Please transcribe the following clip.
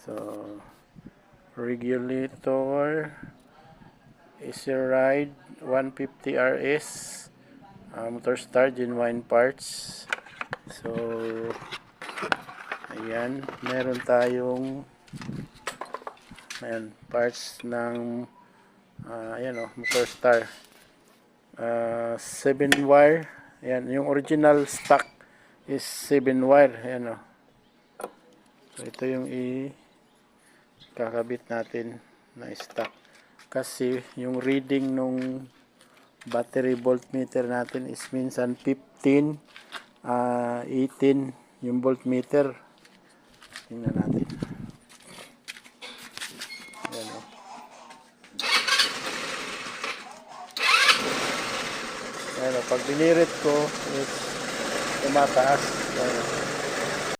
So, regulator, Easy Ride 150 RS, motor start, genuine parts. So, ayan, meron tayong parts ng ayan motor start, 7 wire. Ayan, yung original stock is 7 wire. Ayan so ito yung kakabit natin na stock, kasi yung reading nung battery voltmeter natin is minsan 15, 18 yung voltmeter. Tingnan natin. Ayan ayan pag binirit ko is tumataas. Ayan